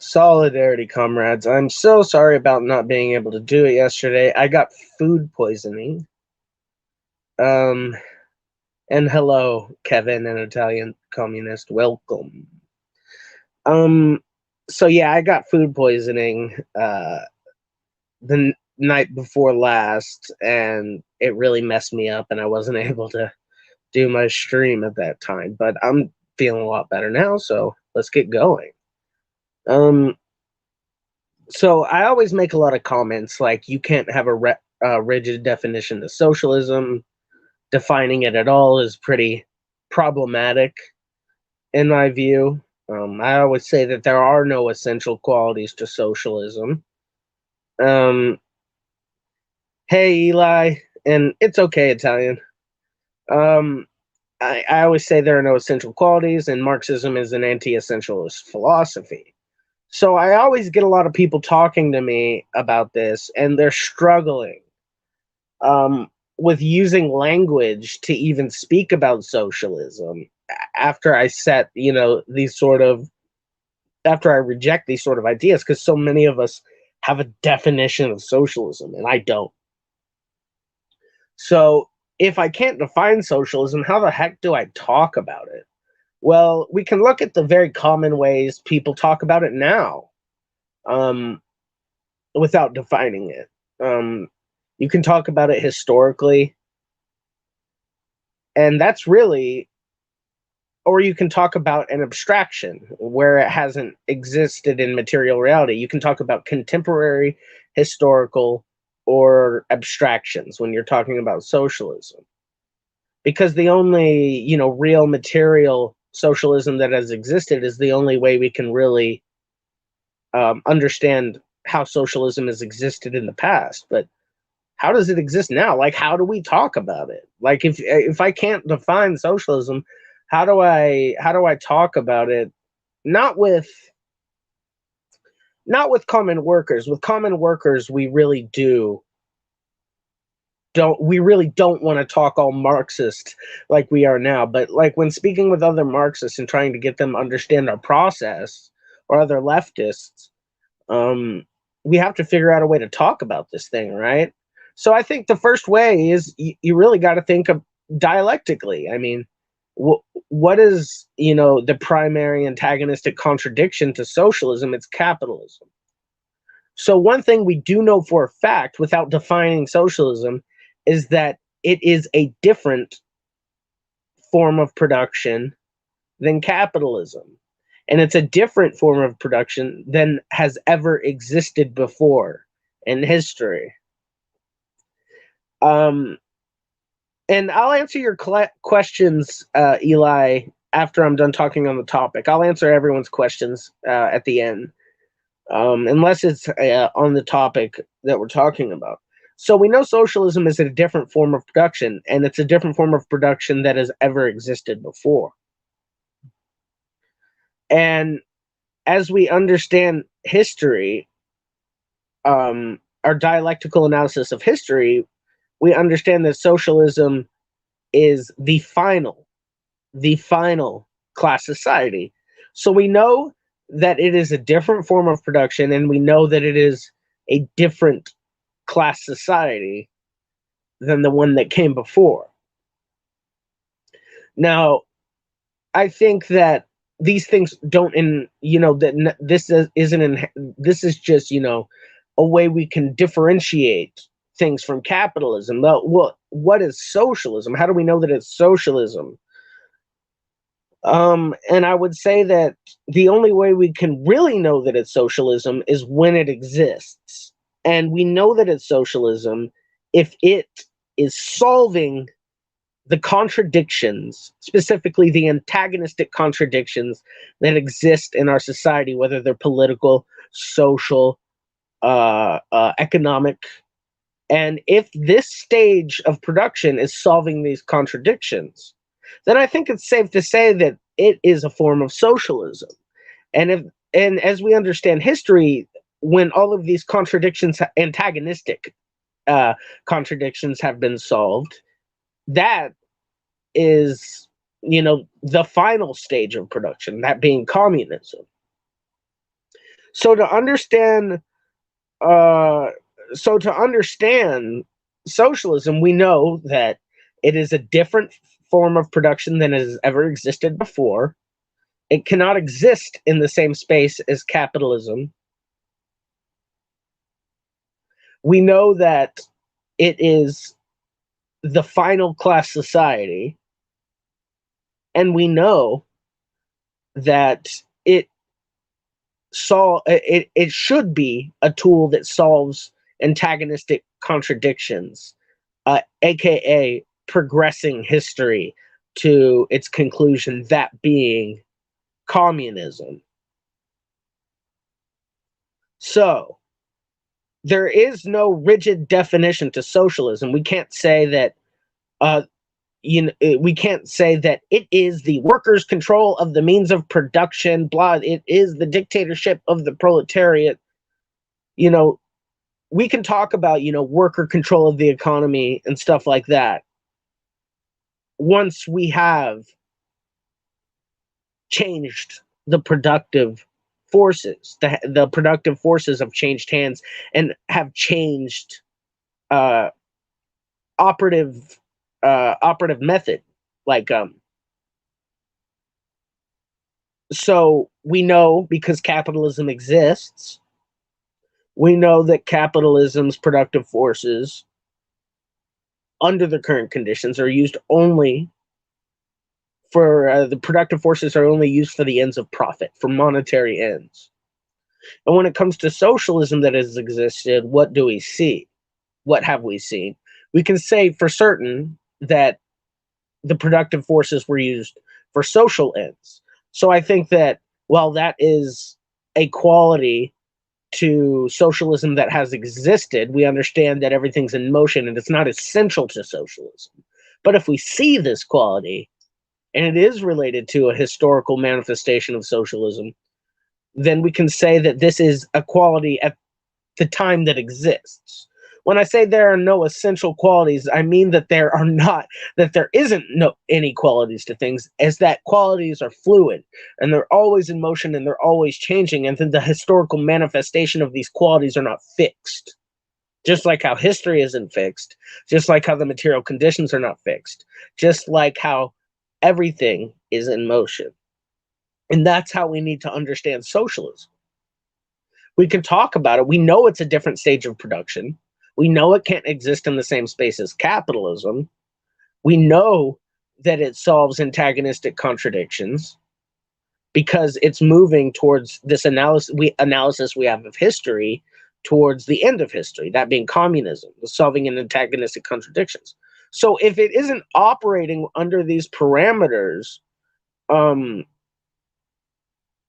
Solidarity, comrades. I'm so sorry about not being able to do it yesterday. I got food poisoning. Um, and hello, Kevin, an Italian communist. Welcome. Um, so yeah, I got food poisoning the night before last, and it really messed me up, and I wasn't able to do my stream at that time. But I'm feeling a lot better now, so let's get going. Um, So I always make a lot of comments like you can't have a rigid definition of socialism. Defining it at all is pretty problematic in my view. I always say that there are no essential qualities to socialism. Um, hey, Eli, and it's okay, Italian. Um, I always say there are no essential qualities, and Marxism is an anti essentialist philosophy. So I always get a lot of people talking to me about this, and they're struggling with using language to even speak about socialism after I set, after I reject these sort of ideas, because so many of us have a definition of socialism, and I don't. So if I can't define socialism, how the heck do I talk about it? Well, we can look at the very common ways people talk about it now, um, without defining it. You can talk about it historically, and that's really, or you can talk about an abstraction where it hasn't existed in material reality. You can talk about contemporary, historical, or abstractions when you're talking about socialism. Because the only, real material socialism that has existed is the only way we can really understand how socialism has existed in the past. But how does it exist now? Like, how do we talk about it? Like, if I can't define socialism, how do I talk about it? Not with not with common workers. With common workers, we really don't want to talk all Marxist like we are now. But like when speaking with other Marxists and trying to get them to understand our process, or other leftists, um, we have to figure out a way to talk about this thing, right? So I think the first way is you really got to think of dialectically. I mean, what is, the primary antagonistic contradiction to socialism? It's capitalism. So one thing we do know for a fact without defining socialism is that it is a different form of production than capitalism. And it's a different form of production than has ever existed before in history. Um, and I'll answer your questions, Eli, after I'm done talking on the topic. I'll answer everyone's questions at the end, unless it's on the topic that we're talking about. So we know socialism is a different form of production, and it's a different form of production that has ever existed before. And as we understand history, our dialectical analysis of history, we understand that socialism is the final class society. So we know that it is a different form of production, and we know that it is a different class society than the one that came before. Now, I think that these things don't, that this is just, a way we can differentiate things from capitalism. Now, what is socialism? How do we know that it's socialism? And I would say that the only way we can really know that it's socialism is when it exists. And we know that it's socialism if it is solving the contradictions, specifically the antagonistic contradictions that exist in our society, whether they're political, social, economic. And if this stage of production is solving these contradictions, then I think it's safe to say that it is a form of socialism. And as we understand history, when all of these antagonistic contradictions have been solved, that is, the final stage of production, that being communism. So to understand, uh, to understand socialism, we know that it is a different form of production than has ever existed before. It cannot exist in the same space as capitalism. We know that it is the final class society, and we know that it should be a tool that solves antagonistic contradictions, aka progressing history to its conclusion, that being communism. So there is no rigid definition to socialism. We can't say that uh, we can't say that it is the workers' control of the means of production, blah, it is the dictatorship of the proletariat. You know, we can talk about, worker control of the economy and stuff like that once we have changed the productive forces. The productive forces have changed hands and have changed uh, operative operative method. Like so we know, because capitalism exists, we know that capitalism's productive forces under the current conditions are used only for the productive forces are only used for the ends of profit, for monetary ends. And when it comes to socialism that has existed, what do we see? What have we seen? We can say for certain that the productive forces were used for social ends. So I think that while that is a quality to socialism that has existed, we understand that everything's in motion and it's not essential to socialism. But if we see this quality, and it is related to a historical manifestation of socialism, then we can say that this is a quality at the time that exists. When I say there are no essential qualities, I mean that there are not, that there isn't no any qualities to things, as that qualities are fluid and they're always in motion and they're always changing, and then the historical manifestation of these qualities are not fixed. Just like how history isn't fixed, just like how the material conditions are not fixed, just like how everything is in motion. And that's how we need to understand socialism. We can talk about it. We know it's a different stage of production. We know it can't exist in the same space as capitalism. We know that it solves antagonistic contradictions because it's moving towards this analysis we have of history towards the end of history, that being communism, solving an antagonistic contradictions. So if it isn't operating under these parameters,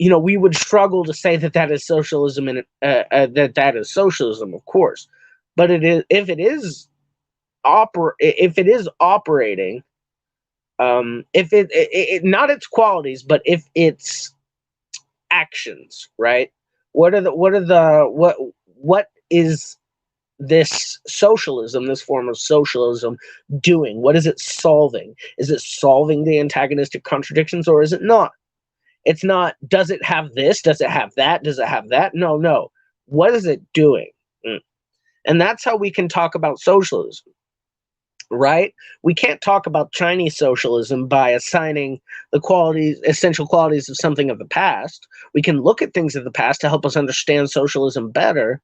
we would struggle to say that that is socialism, and that is socialism, of course. But it is, if it is operating, if it not its qualities, but if its actions, right? What is this socialism, this form of socialism, doing? What is it solving? Is it solving the antagonistic contradictions, or is it not? It's not, does it have this? Does it have that? Does it have that? No, no. What is it doing? And that's how we can talk about socialism, right? We can't talk about Chinese socialism by assigning the essential qualities of something of the past. We can look at things of the past to help us understand socialism better.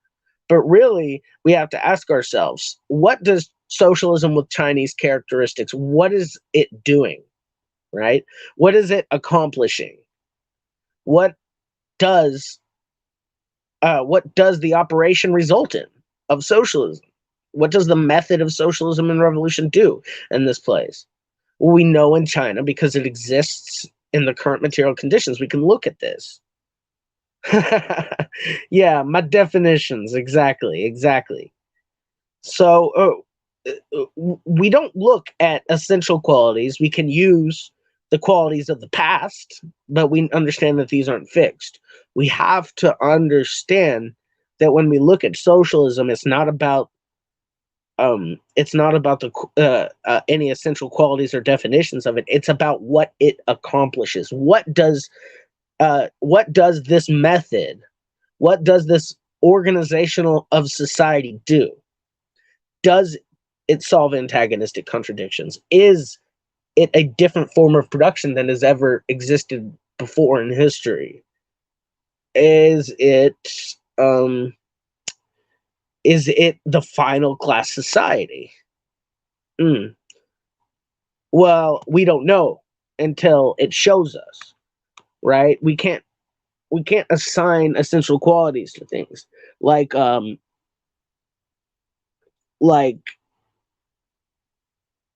But really, we have to ask ourselves, what does socialism with Chinese characteristics, what is it doing, right? What is it accomplishing? What does the operation result in of socialism? What does the method of socialism and revolution do in this place? Well, we know in China, because it exists in the current material conditions. We can look at this. Yeah, my definitions, exactly. So we don't look at essential qualities. We can use the qualities of the past, but we understand that these aren't fixed. We have to understand that when we look at socialism, it's not about any essential qualities or definitions of it. It's about what it accomplishes. What does this method, What does this organizational of society do? Does it solve antagonistic contradictions? Is it a different form of production than has ever existed before in history? Is it um, is it the final class society? Mm. Well, we don't know until it shows us, right? We can't assign essential qualities to things like like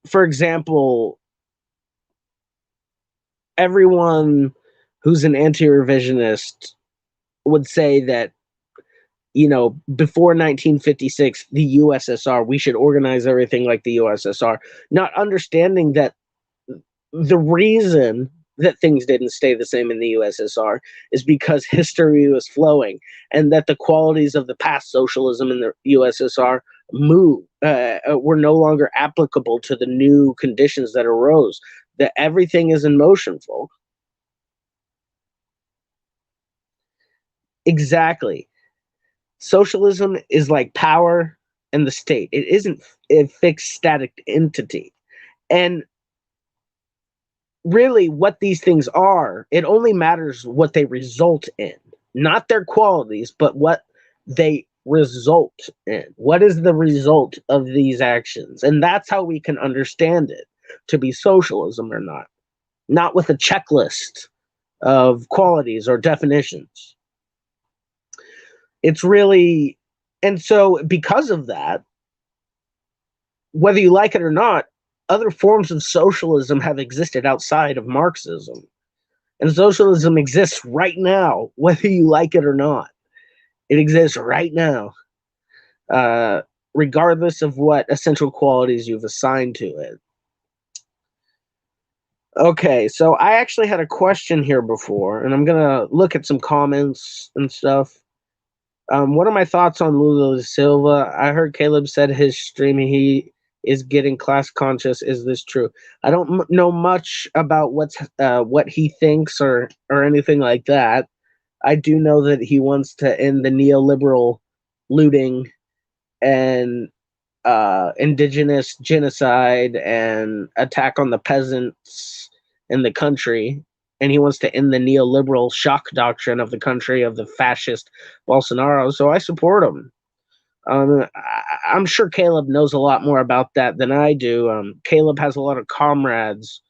for example, everyone who's an anti-revisionist would say that, before 1956, the USSR, we should organize everything like the USSR, not understanding that the reason that things didn't stay the same in the USSR is because history was flowing, and that the qualities of the past socialism in the USSR were no longer applicable to the new conditions that arose. That everything is in motion, folks. Exactly. Socialism is like power and the state. It isn't a fixed static entity. And really what these things are, it only matters what they result in, not their qualities, but what they result in. What is the result of these actions? And that's how we can understand it to be socialism or not, not with a checklist of qualities or definitions. It's really, and so because of that, whether you like it or not, other forms of socialism have existed outside of Marxism. And socialism exists right now, whether you like it or not. It exists right now, uh, regardless of what essential qualities you've assigned to it. Okay, so I actually had a question here before, and I'm going to look at some comments and stuff. What are my thoughts on Lula da Silva? I heard Caleb said his stream he is getting class conscious. Is this true? I don't know much about what he thinks or anything like that. I do know that he wants to end the neoliberal looting and indigenous genocide and attack on the peasants in the country. And he wants to end the neoliberal shock doctrine of the country of the fascist Bolsonaro. So I support him. I'm sure Caleb knows a lot more about that than I do. Caleb has a lot of comrades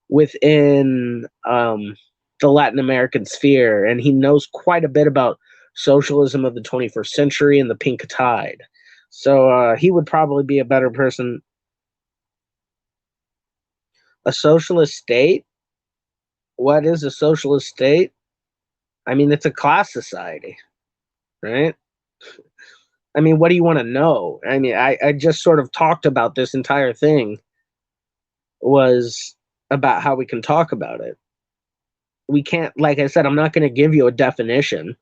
within the Latin American sphere, and he knows quite a bit about socialism of the 21st century and the pink tide. So he would probably be a better person. A socialist state? What is a socialist state? I mean, it's a class society, right? I mean, what do you want to know? I mean, I just sort of talked about this entire thing was about how we can talk about it. We can't, like I said, I'm not going to give you a definition.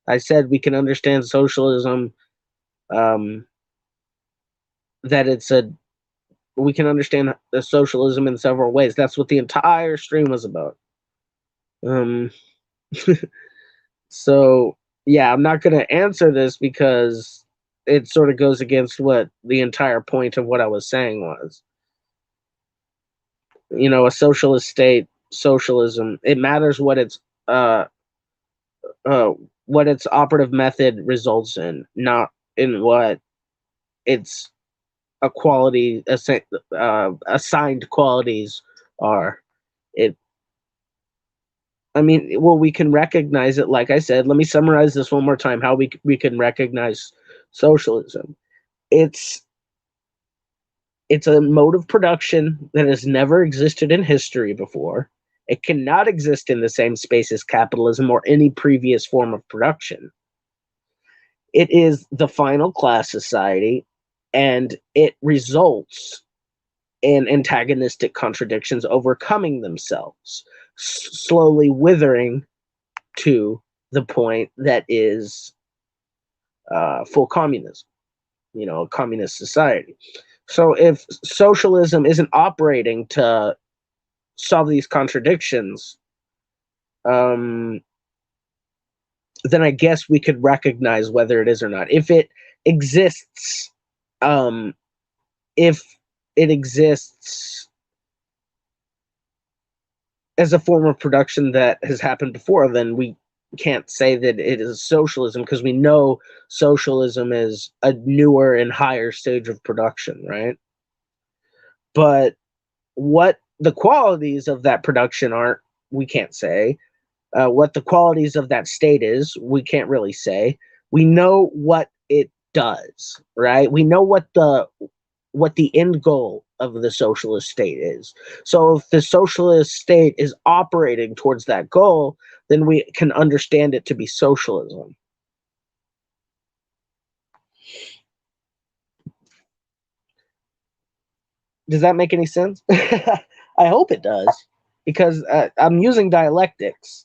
I said we can understand socialism, um, that we can understand the socialism in several ways. That's what the entire stream was about. Um, so yeah, I'm not going to answer this because it sort of goes against what the entire point of what I was saying was. A socialist state, socialism, it matters uh, uh, what its operative method results in, not in what its assigned qualities are. It I mean, well, we can recognize it. Like I said, let me summarize this one more time. How we can recognize socialism. It's a mode of production that has never existed in history before. It cannot exist in the same space as capitalism or any previous form of production. It is the final class society, and it results in antagonistic contradictions overcoming themselves, slowly withering to the point that is full communism, a communist society. So if socialism isn't operating to solve these contradictions, then I guess we could recognize whether it is or not. If it exists, um, if it exists as a form of production that has happened before, then we can't say that it is socialism, because we know socialism is a newer and higher stage of production, right? But what the qualities of that production aren't, we can't say. What the qualities of that state is, we can't really say. We know what it does, right? We know what the end goal of the socialist state is. So if the socialist state is operating towards that goal, then we can understand it to be socialism. Does that make any sense? I hope it does, because I'm using dialectics,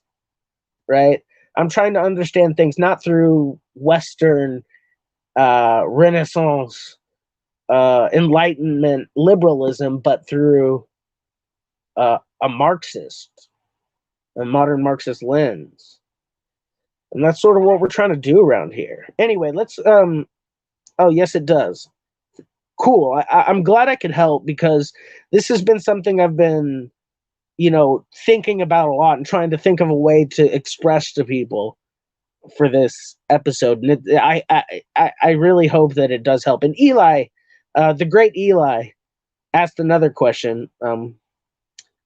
right? I'm trying to understand things not through Western Renaissance, Enlightenment, liberalism, but through a Marxist, a modern Marxist lens. And that's sort of what we're trying to do around here. Anyway, let's. Oh, yes, it does. Cool. I'm glad I could help, because this has been something I've been, thinking about a lot and trying to think of a way to express to people for this episode. And I really hope that it does help. And Eli, the great Eli, asked another question.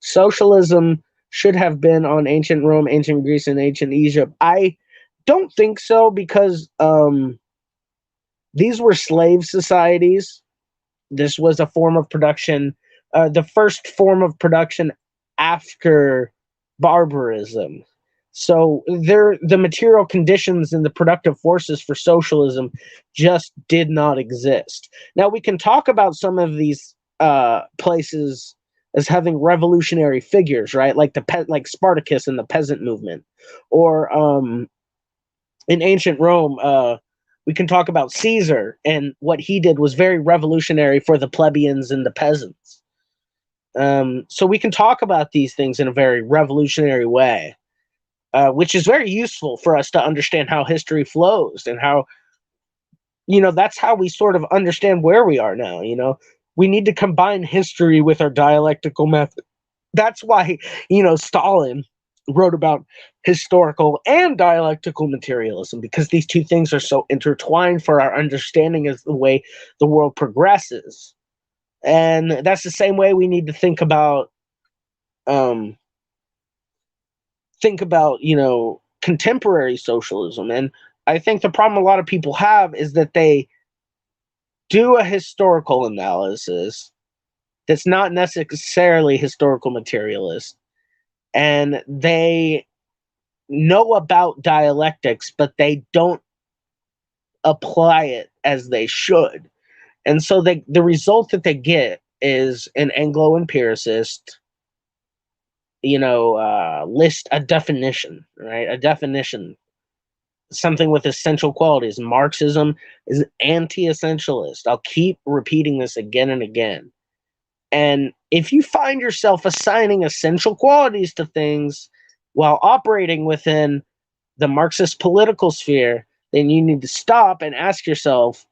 Socialism should have been on ancient Rome, ancient Greece, and ancient Egypt. I don't think so, because these were slave societies. This was a form of production, the first form of production after barbarism. So the material conditions and the productive forces for socialism just did not exist. Now we can talk about some of these places as having revolutionary figures, right? Like like Spartacus and the peasant movement, or in ancient Rome, we can talk about Caesar, and what he did was very revolutionary for the plebeians and the peasants. So we can talk about these things in a very revolutionary way, which is very useful for us to understand how history flows, and how, that's how we sort of understand where we are now. We need to combine history with our dialectical method. That's why, Stalin wrote about historical and dialectical materialism, because these two things are so intertwined for our understanding of the way the world progresses. And that's the same way we need to um think about, contemporary socialism. And I think the problem a lot of people have is that they do a historical analysis that's not necessarily historical materialist, and they know about dialectics, but they don't apply it as they should. And so the result that they get is an Anglo-empiricist, list a definition, right? A definition, something with essential qualities. Marxism is anti-essentialist. I'll keep repeating this again and again. And if you find yourself assigning essential qualities to things while operating within the Marxist political sphere, then you need to stop and ask yourself,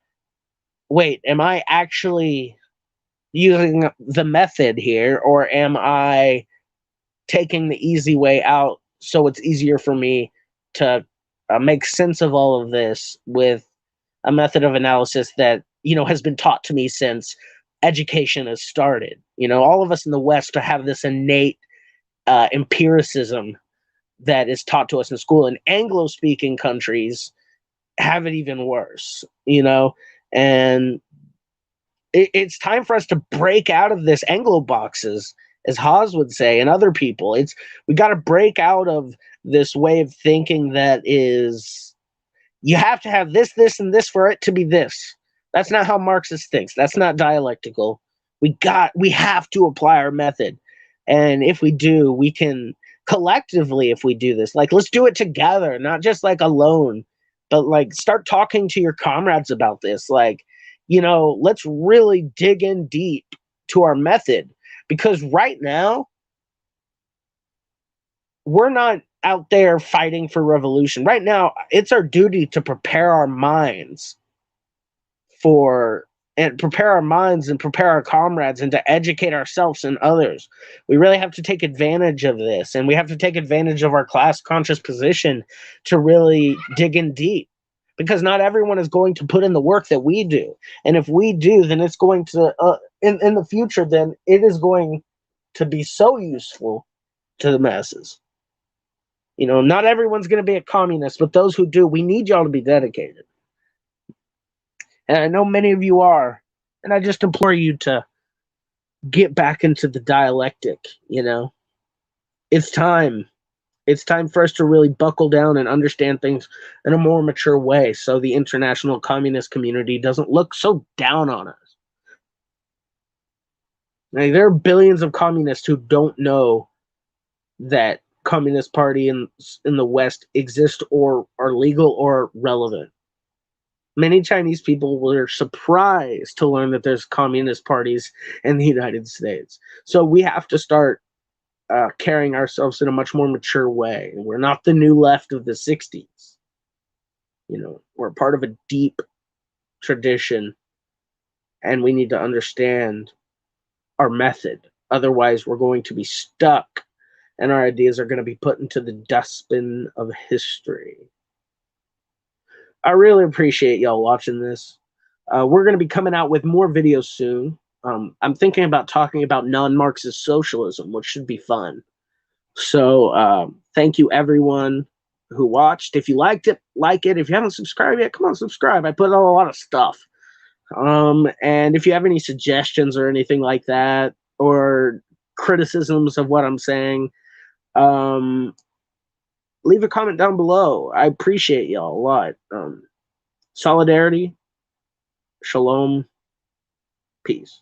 wait, am I actually using the method here, or am I taking the easy way out so it's easier for me to make sense of all of this with a method of analysis that, has been taught to me since education has started? All of us in the West have this innate empiricism that is taught to us in school, and Anglo-speaking countries have it even worse, and it's time for us to break out of this Anglo boxes, as Haas would say, and other people. We got to break out of this way of thinking that is, you have to have this, this, and this for it to be this. That's not how Marxist thinks. That's not dialectical. We have to apply our method. And if we do, we can collectively, if we do this, like, let's do it together, not just like alone, but like start talking to your comrades about this. Like, let's really dig in deep to our method, because right now we're not out there fighting for revolution. Right now, it's our duty to prepare our minds and prepare our comrades and to educate ourselves and others. We really have to take advantage of this, and we have to take advantage of our class conscious position to really dig in deep, because not everyone is going to put in the work that we do. And if we do, then it's going to in the future, then it is going to be so useful to the masses. Not everyone's going to be a communist, but those who do, we need y'all to be dedicated. And I know many of you are. And I just implore you to get back into the dialectic. It's time. It's time for us to really buckle down and understand things in a more mature way, so the international communist community doesn't look so down on us. Like, there are billions of communists who don't know that Communist Party in the West exist or are legal or relevant. Many Chinese people were surprised to learn that there's communist parties in the United States. So we have to start carrying ourselves in a much more mature way. We're not the new left of the 60s. We're part of a deep tradition, and we need to understand our method. Otherwise, we're going to be stuck, and our ideas are going to be put into the dustbin of history. I really appreciate y'all watching this. We're going to be coming out with more videos soon. I'm thinking about talking about non-Marxist socialism, which should be fun. So thank you, everyone who watched. If you liked it, like it. If you haven't subscribed yet, come on, subscribe. I put out a lot of stuff. And if you have any suggestions or anything like that, or criticisms of what I'm saying, leave a comment down below. I appreciate y'all a lot. Solidarity, shalom, peace.